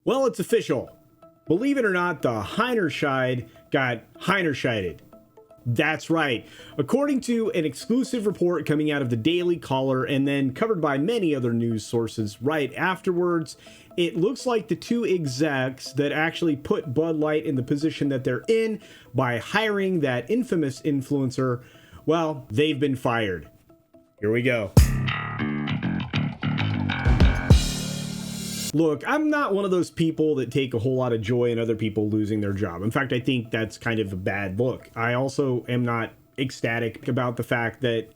Well, it's official. Believe it or not, the Heinerscheid got Heinerscheided. That's right. According to an exclusive report coming out of the Daily Caller and then covered by many other news sources right afterwards, it looks like the two execs that actually put Bud Light in the position that they're in by hiring that infamous influencer, well, they've been fired. Here we go. Look, I'm not one of those people that take a whole lot of joy in other people losing their job. In fact, I think that's kind of a bad look. I also am not ecstatic about the fact that,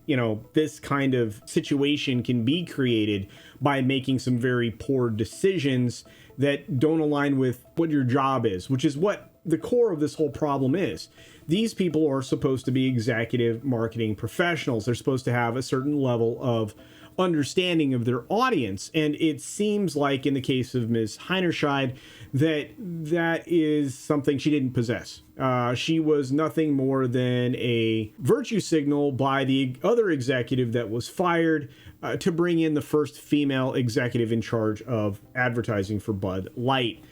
this kind of situation can be created by making some very poor decisions that don't align with what your job is, which is what the core of this whole problem is. These people are supposed to be executive marketing professionals. They're supposed to have a certain level of understanding of their audience, and it seems like in the case of Ms. Heinerscheid that is something she didn't possess. She was nothing more than a virtue signal by the other executive that was fired to bring in the first female executive in charge of advertising for Bud Light.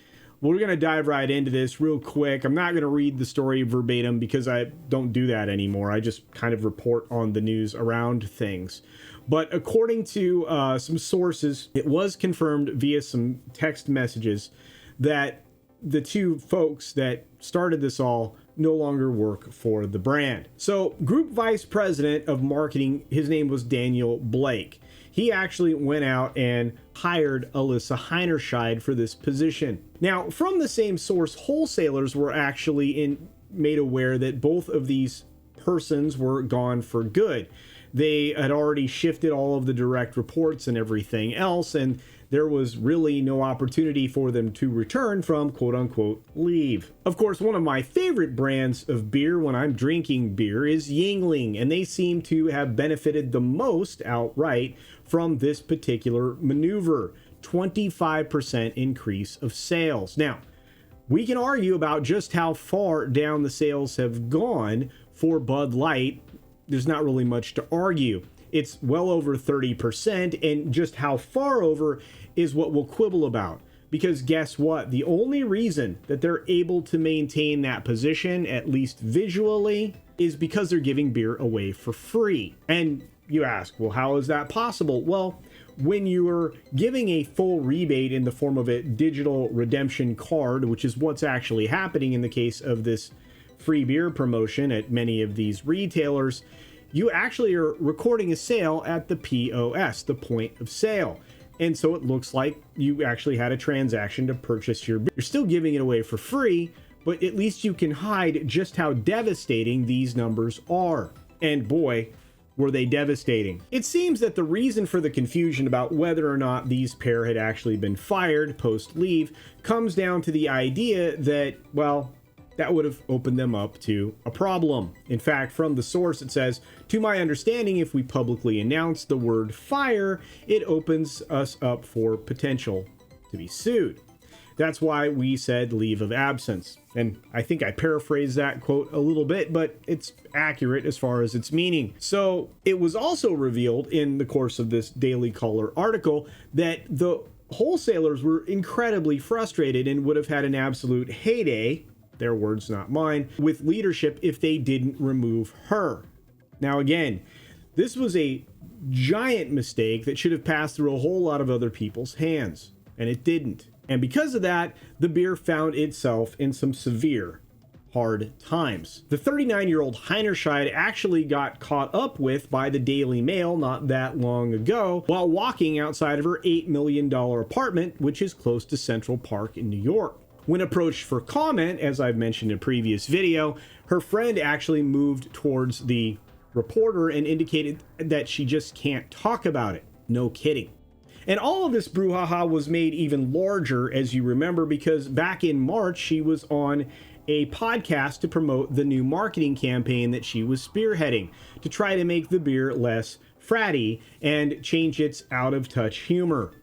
We're going to dive right into this real quick. I'm not going to read the story verbatim because I don't do that anymore. I just kind of report on the news around things. But according to some sources, it was confirmed via some text messages that the two folks that started this all no longer work for the brand. So Group Vice President of Marketing, his name was Daniel Blake. He actually went out and hired Alyssa Heinerscheid for this position. Now, from the same source, wholesalers were actually made aware that both of these persons were gone for good. They had already shifted all of the direct reports and everything else, and there was really no opportunity for them to return from quote-unquote leave. Of course, one of my favorite brands of beer when I'm drinking beer is Yuengling, and they seem to have benefited the most outright from this particular maneuver. 25% increase of sales. Now, we can argue about just how far down the sales have gone for Bud Light. There's not really much to argue. It's well over 30%, and just how far over is what we'll quibble about. Because guess what? The only reason that they're able to maintain that position, at least visually, is because they're giving beer away for free. And you ask, well, how is that possible? Well, when you are giving a full rebate in the form of a digital redemption card, which is what's actually happening in the case of this free beer promotion at many of these retailers, you actually are recording a sale at the POS, the point of sale. And so it looks like you actually had a transaction to purchase your beer. You're still giving it away for free, but at least you can hide just how devastating these numbers are. And boy, were they devastating. It seems that the reason for the confusion about whether or not these pair had actually been fired post-leave comes down to the idea that, well, that would have opened them up to a problem. In fact, from the source, it says, to my understanding, if we publicly announce the word fire, it opens us up for potential to be sued. That's why we said leave of absence. And I think I paraphrased that quote a little bit, but it's accurate as far as its meaning. So it was also revealed in the course of this Daily Caller article that the wholesalers were incredibly frustrated and would have had an absolute heyday, their words, not mine, with leadership if they didn't remove her. Now, again, this was a giant mistake that should have passed through a whole lot of other people's hands, and it didn't. And because of that, the beer found itself in some severe, hard times. The 39-year-old Heinerscheid actually got caught up with by the Daily Mail not that long ago while walking outside of her $8 million apartment, which is close to Central Park in New York. When approached for comment, as I've mentioned in a previous video, her friend actually moved towards the reporter and indicated that she just can't talk about it. No kidding. And all of this brouhaha was made even larger, as you remember, because back in March, she was on a podcast to promote the new marketing campaign that she was spearheading to try to make the beer less fratty and change its out-of-touch humor.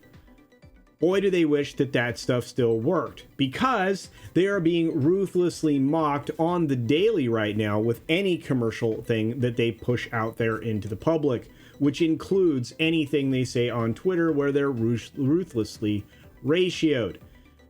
Boy, do they wish that that stuff still worked, because they are being ruthlessly mocked on the daily right now with any commercial thing that they push out there into the public, which includes anything they say on Twitter where they're ruthlessly ratioed.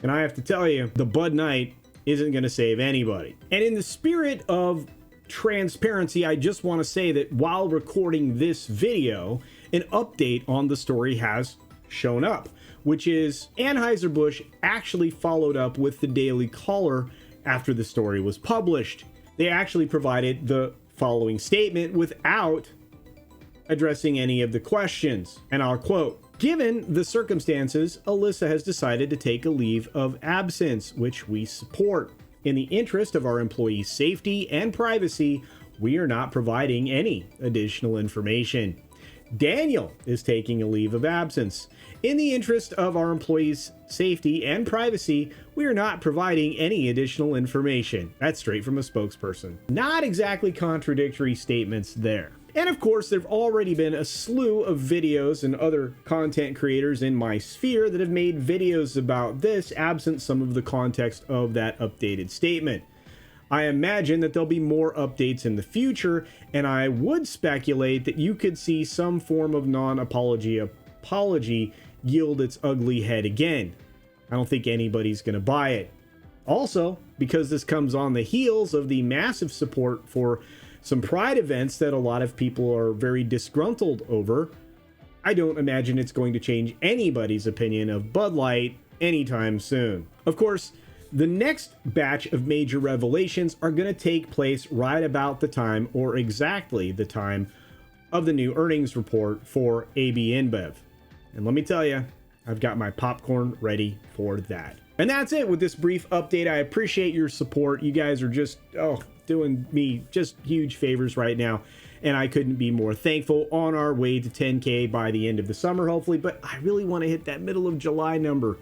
And I have to tell you, the Bud Knight isn't going to save anybody. And in the spirit of transparency, I just want to say that while recording this video, an update on the story has shown up, which is Anheuser-Busch actually followed up with the Daily Caller after the story was published. They actually provided the following statement without addressing any of the questions. And I'll quote, "Given the circumstances, Alyssa has decided to take a leave of absence, which we support. In the interest of our employees' safety and privacy, we are not providing any additional information. Daniel is taking a leave of absence. In the interest of our employees' safety and privacy, we are not providing any additional information." That's straight from a spokesperson. Not exactly contradictory statements there. And of course, there have already been a slew of videos and other content creators in my sphere that have made videos about this, absent some of the context of that updated statement. I imagine that there'll be more updates in the future, and I would speculate that you could see some form of non-apology apology yield its ugly head again. I don't think anybody's going to buy it. Also, because this comes on the heels of the massive support for some Pride events that a lot of people are very disgruntled over, I don't imagine it's going to change anybody's opinion of Bud Light anytime soon. Of course, the next batch of major revelations are going to take place right about the time, or exactly the time, of the new earnings report for AB InBev. And let me tell you, I've got my popcorn ready for that. And that's it with this brief update. I appreciate your support. You guys are just, doing me just huge favors right now, and I couldn't be more thankful. On our way to 10K by the end of the summer, hopefully, but I really want to hit that middle of July number.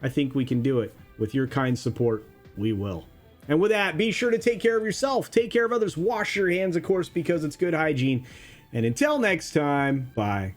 I think we can do it. With your kind support, we will. And with that, be sure to take care of yourself, take care of others, wash your hands, of course, because it's good hygiene. And until next time, bye.